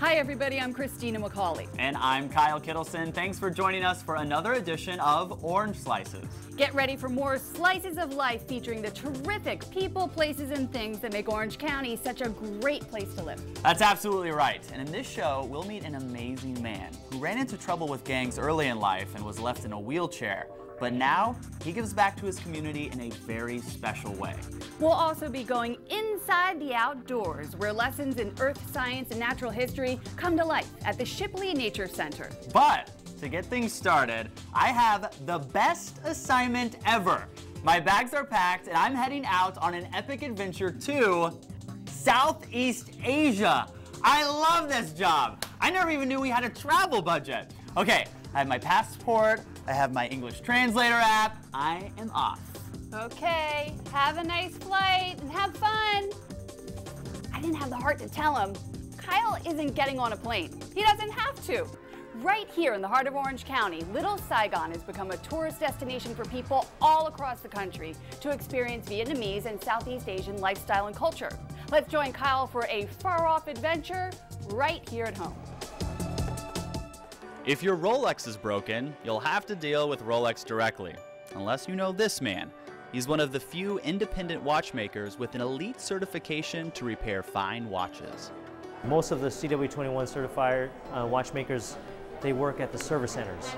Hi everybody, I'm Christina Macauley. And I'm Kyle Kittleson. Thanks for joining us for another edition of Orange Slices. Get ready for more slices of life featuring the terrific people, places, and things that make Orange County such a great place to live. That's absolutely right. And in this show, we'll meet an amazing man who ran into trouble with gangs early in life and was left in a wheelchair. But now, he gives back to his community in a very special way. We'll also be going inside the outdoors, where lessons in earth science and natural history come to life at the Shipley Nature Center. But to get things started, I have the best assignment ever. My bags are packed and I'm heading out on an epic adventure to Southeast Asia. I love this job. I never even knew we had a travel budget. Okay, I have my passport, I have my English translator app. I am off. Okay, have a nice flight and have fun. I didn't have the heart to tell him. Kyle isn't getting on a plane. He doesn't have to. Right here in the heart of Orange County, Little Saigon has become a tourist destination for people all across the country to experience Vietnamese and Southeast Asian lifestyle and culture. Let's join Kyle for a far-off adventure right here at home. If your Rolex is broken, you'll have to deal with Rolex directly. Unless you know this man. He's one of the few independent watchmakers with an elite certification to repair fine watches. Most of the CW21 certified watchmakers, they work at the service centers.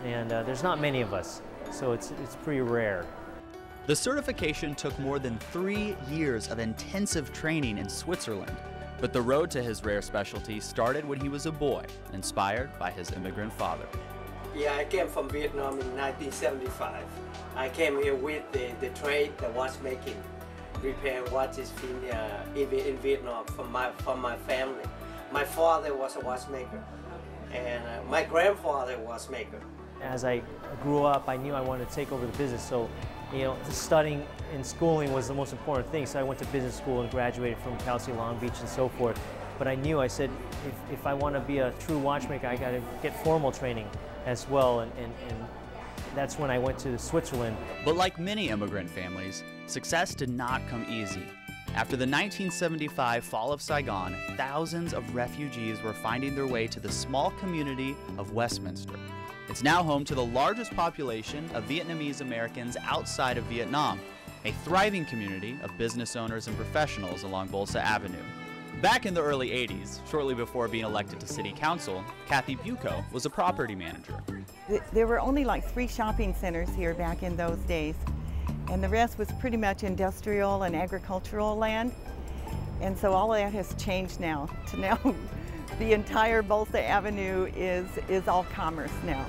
There's not many of us, so it's pretty rare. The certification took more than 3 years of intensive training in Switzerland. But the road to his rare specialty started when he was a boy, inspired by his immigrant father. Yeah, I came from Vietnam in 1975. I came here with the trade, the watchmaking, repair watches in Vietnam from my family. My father was a watchmaker, and my grandfather was a watchmaker. As I grew up, I knew I wanted to take over the business, so studying and schooling was the most important thing. So I went to business school and graduated from Cal State Long Beach and so forth. But I knew, I said, if I want to be a true watchmaker, I got to get formal training as well. And that's when I went to Switzerland. But like many immigrant families, success did not come easy. After the 1975 fall of Saigon, thousands of refugees were finding their way to the small community of Westminster. It's now home to the largest population of Vietnamese Americans outside of Vietnam, a thriving community of business owners and professionals along Bolsa Avenue. Back in the early 80s, shortly before being elected to city council, Kathy Bucco was a property manager. There were only like 3 shopping centers here back in those days, and the rest was pretty much industrial and agricultural land. And so all of that has changed now to now the entire Bolsa Avenue is all commerce now.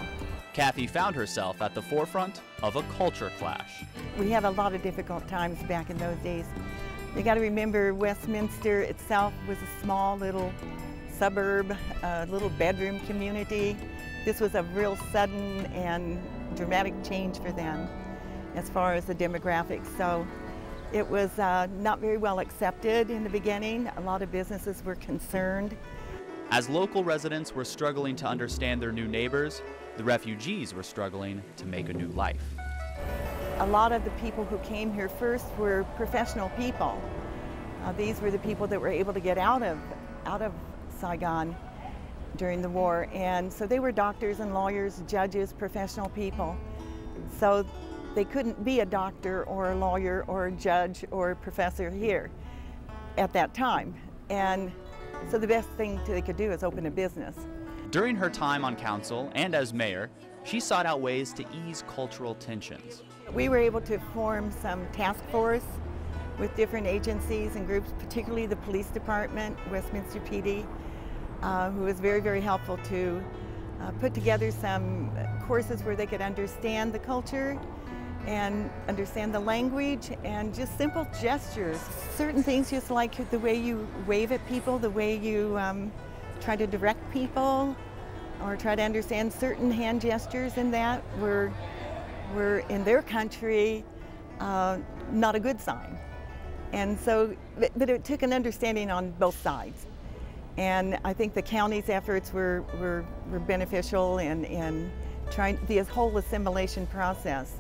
Kathy found herself at the forefront of a culture clash. We had a lot of difficult times back in those days. You got to remember, Westminster itself was a small little suburb, little bedroom community. This was a real sudden and dramatic change for them as far as the demographics. So it was not very well accepted in the beginning. A lot of businesses were concerned. As local residents were struggling to understand their new neighbors, the refugees were struggling to make a new life. A lot of the people who came here first were professional people. These were the people that were able to get out of Saigon during the war, and so they were doctors and lawyers, judges, professional people. So they couldn't be a doctor or a lawyer or a judge or a professor here at that time. And so the best thing they could do is open a business. During her time on council and as mayor, she sought out ways to ease cultural tensions. We were able to form some task force with different agencies and groups, particularly the police department, Westminster PD, who was very, very helpful to put together some courses where they could understand the culture and understand the language and just simple gestures. Certain things, just like the way you wave at people, the way you try to direct people, or try to understand certain hand gestures, and that were in their country not a good sign. And so, but it took an understanding on both sides. And I think the county's efforts were beneficial in trying the whole assimilation process.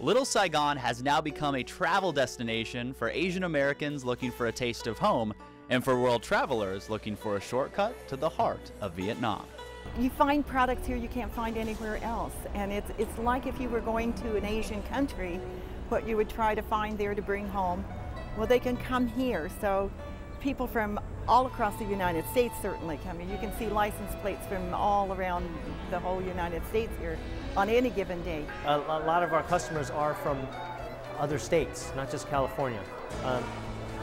Little Saigon has now become a travel destination for Asian Americans looking for a taste of home and for world travelers looking for a shortcut to the heart of Vietnam. You find products here you can't find anywhere else, and it's like if you were going to an Asian country, what you would try to find there to bring home, well, they can come here. So people from all across the United States certainly come here. You can see license plates from all around the whole United States here on any given day. A lot of our customers are from other states, not just California.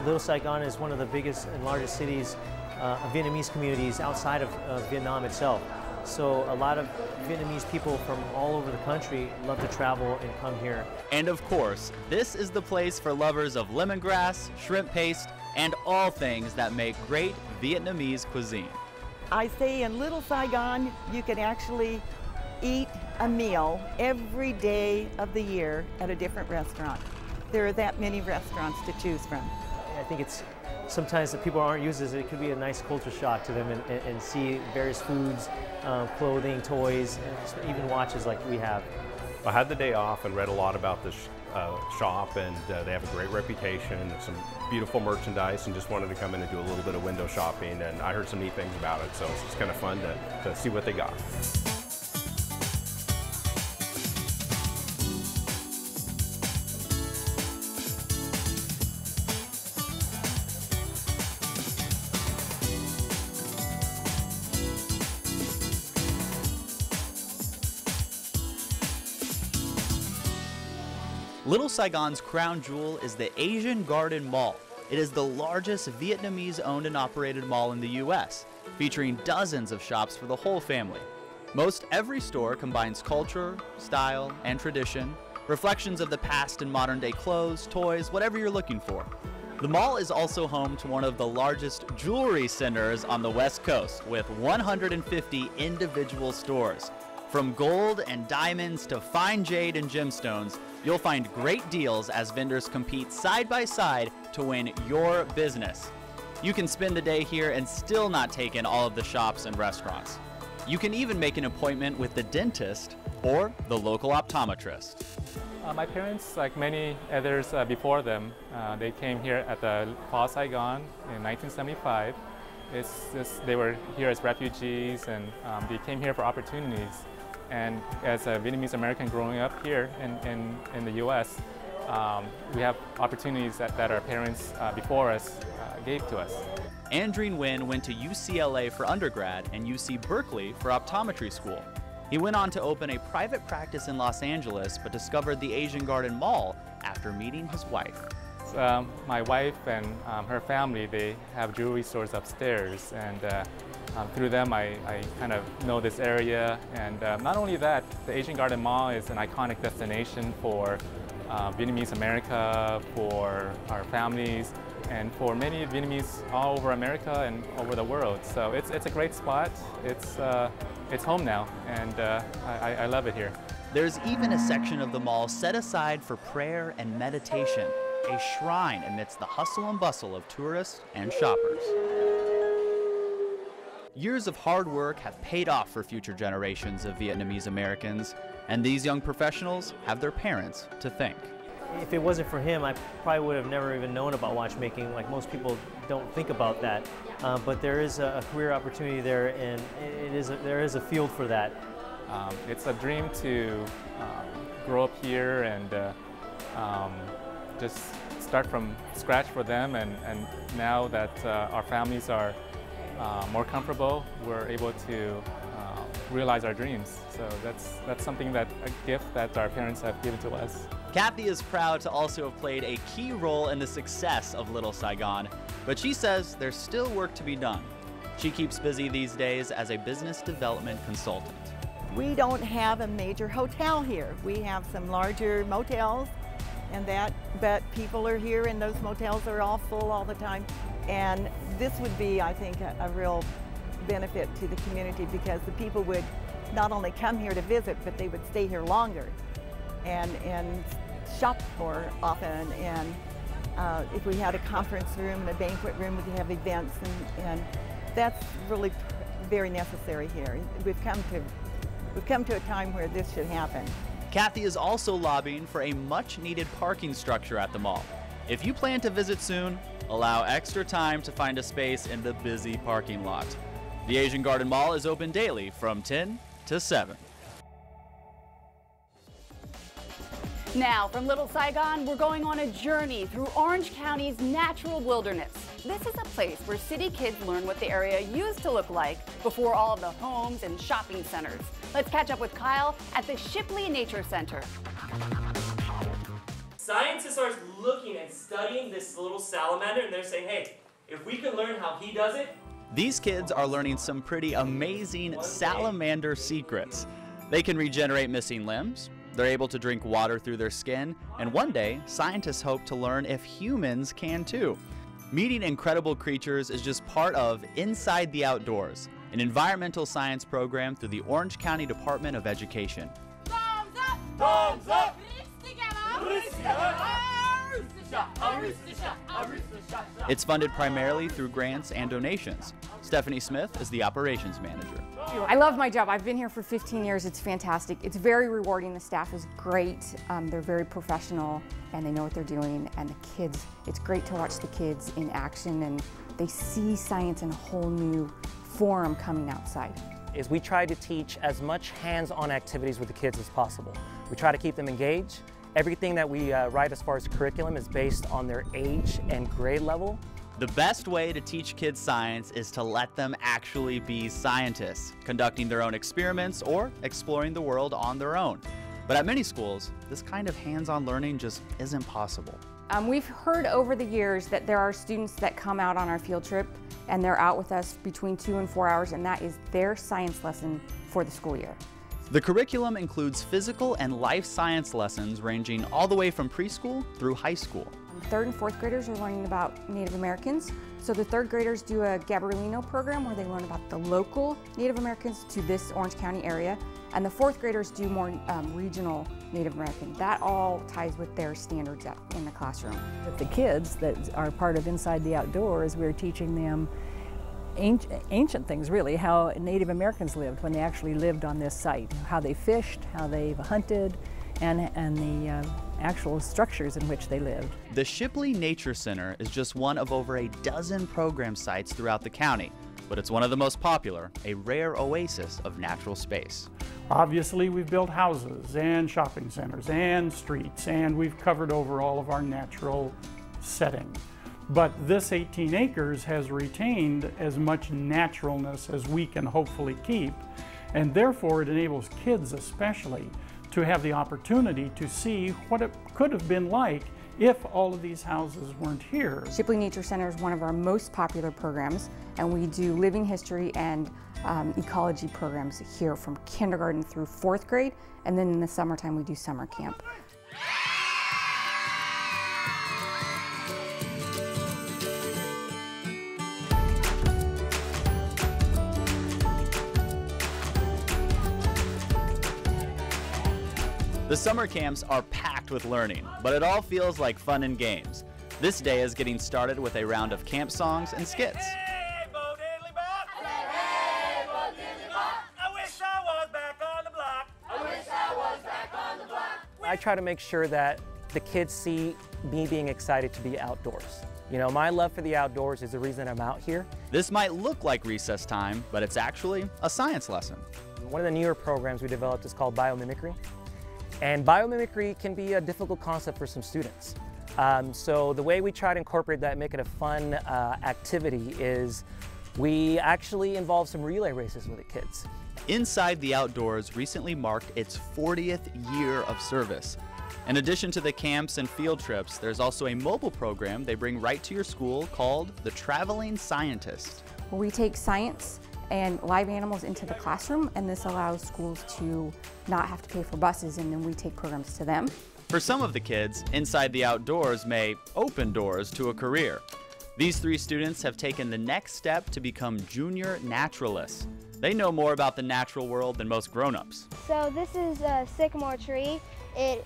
Little Saigon is one of the biggest and largest cities of Vietnamese communities outside of Vietnam itself. So a lot of Vietnamese people from all over the country love to travel and come here. And of course, this is the place for lovers of lemongrass, shrimp paste, and all things that make great Vietnamese cuisine. I say in Little Saigon, you can actually eat a meal every day of the year at a different restaurant. There are that many restaurants to choose from. I think it's sometimes that people aren't used as it could be a nice culture shock to them and see various foods, clothing, toys, and even watches like we have. I had the day off and read a lot about this shop, and they have a great reputation, some beautiful merchandise, and just wanted to come in and do a little bit of window shopping, and I heard some neat things about it, so it's just kind of fun to see what they got. Little Saigon's crown jewel is the Asian Garden Mall. It is the largest Vietnamese-owned and operated mall in the U.S., featuring dozens of shops for the whole family. Most every store combines culture, style, and tradition, reflections of the past in modern-day clothes, toys, whatever you're looking for. The mall is also home to one of the largest jewelry centers on the West Coast, with 150 individual stores. From gold and diamonds to fine jade and gemstones, you'll find great deals as vendors compete side by side to win your business. You can spend the day here and still not take in all of the shops and restaurants. You can even make an appointment with the dentist or the local optometrist. My parents, like many others before them, they came here at the Fall Saigon in 1975. They were here as refugees, and they came here for opportunities. And as a Vietnamese American growing up here in the U.S., we have opportunities that our parents before us gave to us. Andreen Nguyen went to UCLA for undergrad and UC Berkeley for optometry school. He went on to open a private practice in Los Angeles, but discovered the Asian Garden Mall after meeting his wife. My wife and her family, they have jewelry stores upstairs, and through them I kind of know this area. And not only that, the Asian Garden Mall is an iconic destination for Vietnamese America, for our families, and for many Vietnamese all over America and over the world. So it's a great spot. It's home now, and I love it here. There's even a section of the mall set aside for prayer and meditation, a shrine amidst the hustle and bustle of tourists and shoppers. Years of hard work have paid off for future generations of Vietnamese Americans, and these young professionals have their parents to thank. If it wasn't for him, I probably would have never even known about watchmaking. Like most people don't think about that, but there is a career opportunity there, and there is a field for that. It's a dream to grow up here and just start from scratch for them, and now that our families are more comfortable, we're able to realize our dreams. So that's something a gift that our parents have given to us. Kathy is proud to also have played a key role in the success of Little Saigon, but she says there's still work to be done. She keeps busy these days as a business development consultant. We don't have a major hotel here. We have some larger motels and but people are here and those motels are all full all the time. And this would be, I think, a real benefit to the community, because the people would not only come here to visit, but they would stay here longer and shop more often. And if we had a conference room and a banquet room, we could have events, and that's really very necessary here. We've come to a time where this should happen. Kathy is also lobbying for a much-needed parking structure at the mall. If you plan to visit soon, allow extra time to find a space in the busy parking lot. The Asian Garden Mall is open daily from 10 to 7. Now, from Little Saigon, we're going on a journey through Orange County's natural wilderness. This is a place where city kids learn what the area used to look like before all of the homes and shopping centers. Let's catch up with Kyle at the Shipley Nature Center. Scientists are looking and studying this little salamander, and they're saying, hey, if we can learn how he does it. These kids are learning some pretty amazing salamander secrets. They can regenerate missing limbs, they're able to drink water through their skin, and one day, scientists hope to learn if humans can too. Meeting incredible creatures is just part of Inside the Outdoors, an environmental science program through the Orange County Department of Education. Thumbs up! Thumbs up! It's funded primarily through grants and donations. Stephanie Smith is the operations manager. I love my job. I've been here for 15 years. It's fantastic. It's very rewarding. The staff is great. They're very professional and they know what they're doing. And the kids, it's great to watch the kids in action and they see science in a whole new form coming outside. Is we try to teach as much hands-on activities with the kids as possible. We try to keep them engaged. Everything that we write as far as curriculum is based on their age and grade level. The best way to teach kids science is to let them actually be scientists, conducting their own experiments or exploring the world on their own. But at many schools, this kind of hands-on learning just isn't possible. We've heard over the years that there are students that come out on our field trip and they're out with us between 2 and 4 hours, and that is their science lesson for the school year. The curriculum includes physical and life science lessons ranging all the way from preschool through high school. 3rd and 4th graders are learning about Native Americans. So the 3rd graders do a Gabrielino program where they learn about the local Native Americans to this Orange County area. And the 4th graders do more regional Native American. That all ties with their standards in the classroom. With the kids that are part of Inside the Outdoors, we're teaching them ancient things, really, how Native Americans lived when they actually lived on this site, how they fished, how they hunted, and the actual structures in which they lived. The Shipley Nature Center is just one of over a dozen program sites throughout the county, but it's one of the most popular, a rare oasis of natural space. Obviously, we've built houses and shopping centers and streets, and we've covered over all of our natural setting. But this 18 acres has retained as much naturalness as we can hopefully keep, and therefore it enables kids especially to have the opportunity to see what it could have been like if all of these houses weren't here. Shipley Nature Center is one of our most popular programs, and we do living history and ecology programs here from kindergarten through 4th grade, and then in the summertime we do summer camp. The summer camps are packed with learning, but it all feels like fun and games. This day is getting started with a round of camp songs and skits. Hey, Bo Diddley Bop! Hey, Bo Diddley Bop! I wish I was back on the block! I wish I was back on the block! I try to make sure that the kids see me being excited to be outdoors. You know, my love for the outdoors is the reason I'm out here. This might look like recess time, but it's actually a science lesson. One of the newer programs we developed is called biomimicry. And biomimicry can be a difficult concept for some students. So the way we try to incorporate that, make it a fun activity, is we actually involve some relay races with the kids. Inside the Outdoors recently marked its 40th year of service. In addition to the camps and field trips, there's also a mobile program they bring right to your school called the Traveling Scientist. Where we take science and live animals into the classroom, and this allows schools to not have to pay for buses, and then we take programs to them. For some of the kids, Inside the Outdoors may open doors to a career. These 3 students have taken the next step to become junior naturalists. They know more about the natural world than most grown-ups. So this is a sycamore tree, It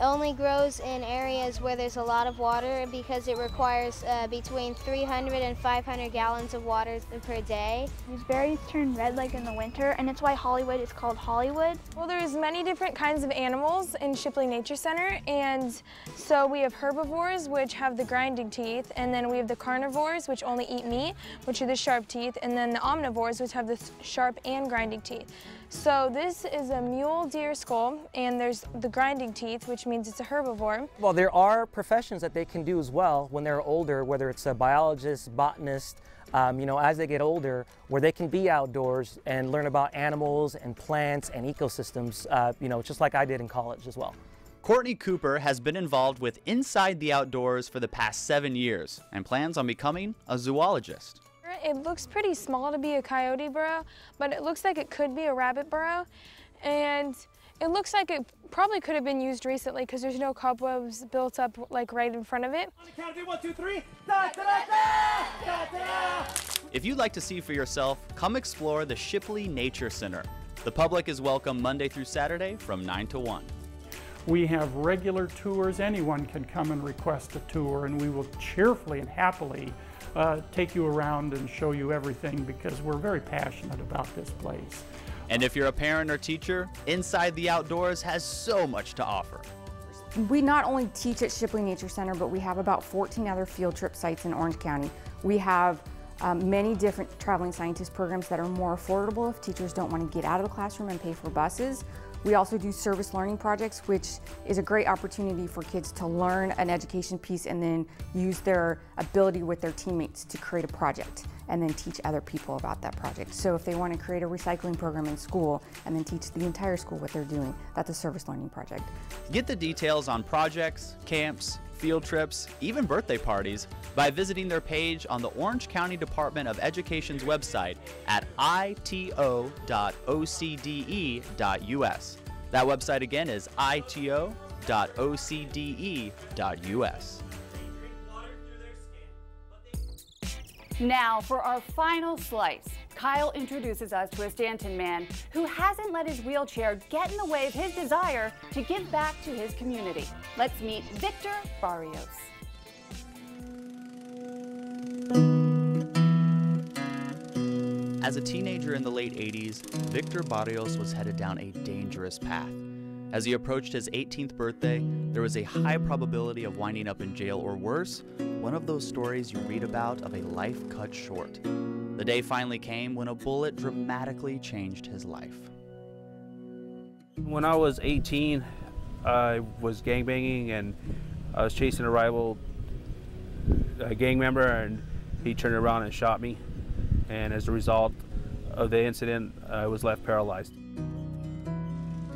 only grows in areas where there's a lot of water because it requires between 300 and 500 gallons of water per day. These berries turn red like in the winter, and it's why Hollywood is called Hollywood. Well, there's many different kinds of animals in Shipley Nature Center, and so we have herbivores, which have the grinding teeth, and then we have the carnivores, which only eat meat, which are the sharp teeth, and then the omnivores, which have the sharp and grinding teeth. So this is a mule deer skull, and there's the grinding teeth, which means it's a herbivore. Well, there are professions that they can do as well when they're older, whether it's a biologist, botanist, you know, as they get older, where they can be outdoors and learn about animals and plants and ecosystems, you know, just like I did in college as well. Courtney Cooper has been involved with Inside the Outdoors for the past 7 years and plans on becoming a zoologist. It looks pretty small to be a coyote burrow, but it looks like it could be a rabbit burrow. And it looks like it probably could have been used recently because there's no cobwebs built up like right in front of it. On the count of 3, 1, 2, 3. Da, da, da, da, da, da. If you'd like to see for yourself, come explore the Shipley Nature Center. The public is welcome Monday through Saturday from 9 to 1. We have regular tours. Anyone can come and request a tour, and we will cheerfully and happily take you around and show you everything because we're very passionate about this place. And if you're a parent or teacher, Inside the Outdoors has so much to offer. We not only teach at Shipley Nature Center, but we have about 14 other field trip sites in Orange County. We have many different traveling scientist programs that are more affordable if teachers don't want to get out of the classroom and pay for buses. We also do service learning projects, which is a great opportunity for kids to learn an education piece and then use their ability with their teammates to create a project and then teach other people about that project. So if they want to create a recycling program in school and then teach the entire school what they're doing, that's a service learning project. Get the details on projects, camps, field trips, even birthday parties by visiting their page on the Orange County Department of Education's website at ito.ocde.us. That website again is ito.ocde.us. Now for our final slice. Kyle introduces us to a Stanton man who hasn't let his wheelchair get in the way of his desire to give back to his community. Let's meet Victor Barrios. As a teenager in the late 80s, Victor Barrios was headed down a dangerous path. As he approached his 18th birthday, there was a high probability of winding up in jail or worse, one of those stories you read about of a life cut short. The day finally came when a bullet dramatically changed his life. When I was 18, I was gangbanging and I was chasing a rival gang member, and he turned around and shot me. And as a result of the incident, I was left paralyzed.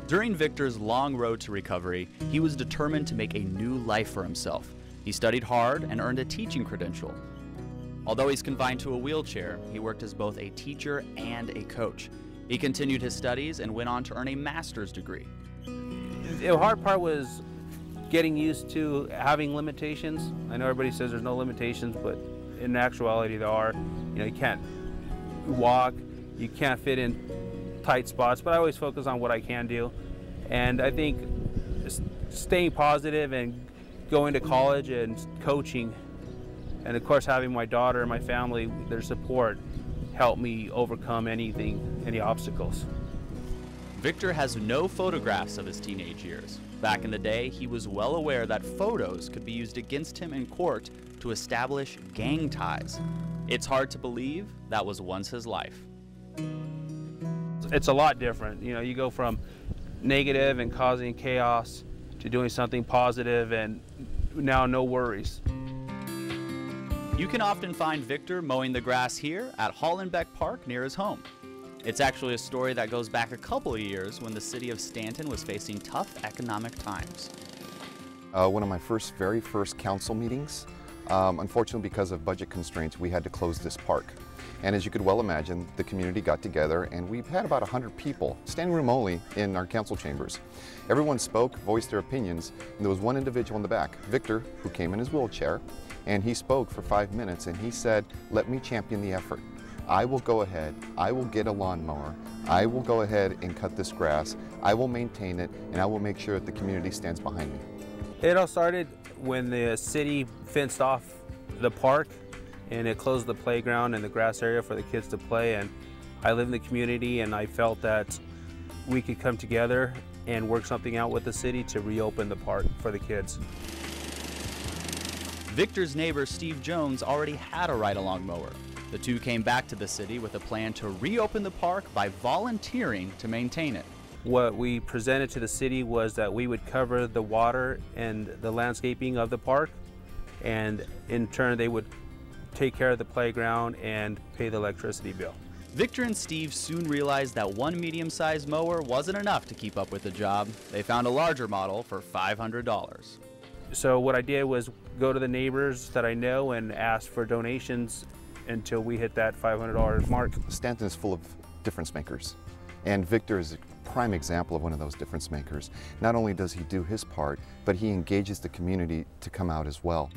During Victor's long road to recovery, he was determined to make a new life for himself. He studied hard and earned a teaching credential. Although he's confined to a wheelchair, he worked as both a teacher and a coach. He continued his studies and went on to earn a master's degree. The hard part was getting used to having limitations. I know everybody says there's no limitations, but in actuality there are. You know, you can't walk, you can't fit in tight spots, but I always focus on what I can do. And I think staying positive and going to college and coaching, and of course having my daughter and my family, their support, helped me overcome anything, any obstacles. Victor has no photographs of his teenage years. Back in the day, he was well aware that photos could be used against him in court to establish gang ties. It's hard to believe that was once his life. It's a lot different. You know, you go from negative and causing chaos to doing something positive and now no worries. You can often find Victor mowing the grass here at Hollenbeck Park near his home. It's actually a story that goes back a couple of years when the city of Stanton was facing tough economic times. One of my very first council meetings, unfortunately because of budget constraints, we had to close this park. And as you could well imagine, the community got together and we've had about 100 people, standing room only, in our council chambers. Everyone spoke, voiced their opinions, and there was one individual in the back, Victor, who came in his wheelchair, and he spoke for 5 minutes and he said, "Let me champion the effort. I will go ahead, I will get a lawnmower, I will go ahead and cut this grass, I will maintain it, and I will make sure that the community stands behind me. It all started when the city fenced off the park and it closed the playground and the grass area for the kids to play. And I live in the community, and I felt that we could come together and work something out with the city to reopen the park for the kids. Victor's neighbor Steve Jones already had a ride-along mower. The two came back to the city with a plan to reopen the park by volunteering to maintain it. What we presented to the city was that we would cover the water and the landscaping of the park, and in turn they would take care of the playground and pay the electricity bill. Victor and Steve soon realized that one medium-sized mower wasn't enough to keep up with the job. They found a larger model for $500. So what I did was go to the neighbors that I know and ask for donations until we hit that $500 mark. Stanton is full of difference makers, and Victor is a prime example of one of those difference makers. Not only does he do his part, but he engages the community to come out as well.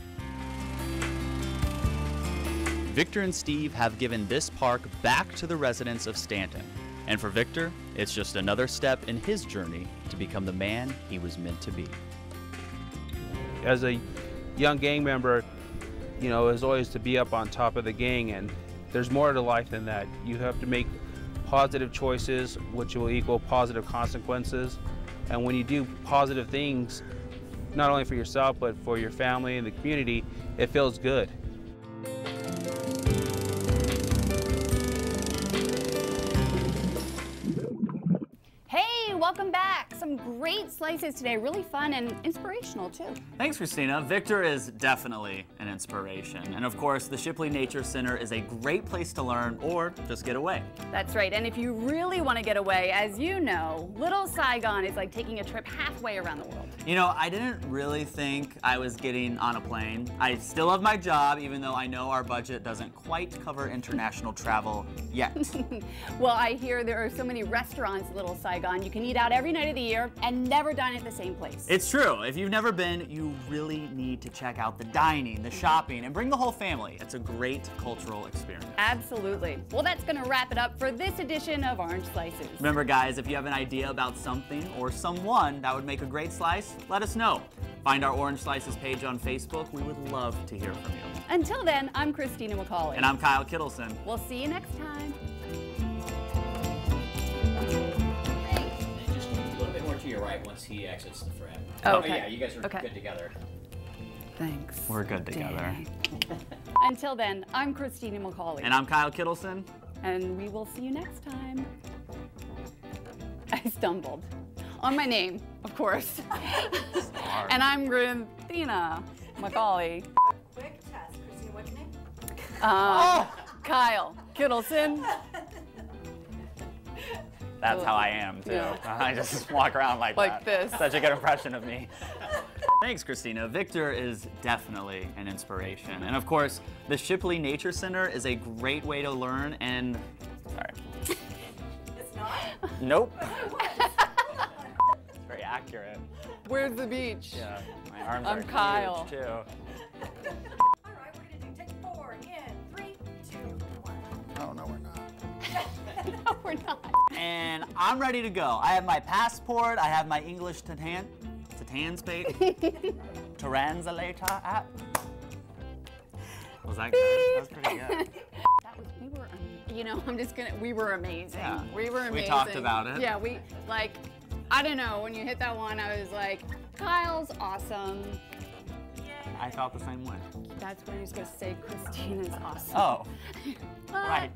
Victor and Steve have given this park back to the residents of Stanton. And for Victor, it's just another step in his journey to become the man he was meant to be. As a young gang member, you know, is always to be up on top of the gang, and there's more to life than that. You have to make positive choices, which will equal positive consequences. And when you do positive things, not only for yourself, but for your family and the community, it feels good. Welcome back. Some great slices today, really fun and inspirational too. Thanks, Christina. Victor is definitely an inspiration. And of course, the Shipley Nature Center is a great place to learn or just get away. That's right, and if you really want to get away, as you know, little Saigon is like taking a trip halfway around the world. You know, I didn't really think I was getting on a plane. I still love my job, even though I know our budget doesn't quite cover international travel yet. Well, I hear there are so many restaurants in Little Saigon. You can eat out every night of the year and never dine at the same place. It's true. If you've never been, you really need to check out the dining, the shopping, and bring the whole family. It's a great cultural experience. Absolutely. Well, that's going to wrap it up for this edition of Orange Slices. Remember, guys, if you have an idea about something or someone that would make a great slice, let us know. Find our Orange Slices page on Facebook. We would love to hear from you. Until then, I'm Christina Macauley. And I'm Kyle Kittleson. We'll see you next time. Just a little bit more to your right once he exits the frame. Oh, okay. Yeah, you guys are good together. Thanks. We're good together. Until then, I'm Christina Macauley. And I'm Kyle Kittleson. And we will see you next time. I stumbled. On my name, of course. And I'm Christina Macauley. Quick test. Christina, what's your name? Kyle Kittleson. That's how I am, too. Yeah. I just walk around like that. This. Such a good impression of me. Thanks, Christina. Victor is definitely an inspiration. And of course, the Shipley Nature Center is a great way to learn and... Sorry. It's not? Nope. It's very accurate. Where's the beach? Yeah, my arms I'm are Kyle. huge, too. All right, we're going to do take 4 in 3, 2, 1. Oh, no, we're not. No, we're not. And I'm ready to go. I have my passport. I have my English translator app. Was that good? That was pretty good. We were amazing. Yeah. We were amazing. We talked about it. Yeah, I don't know, when you hit that one, I was like, Kyle's awesome. I felt the same way. That's where you're supposed to say Christina's awesome. Oh, right.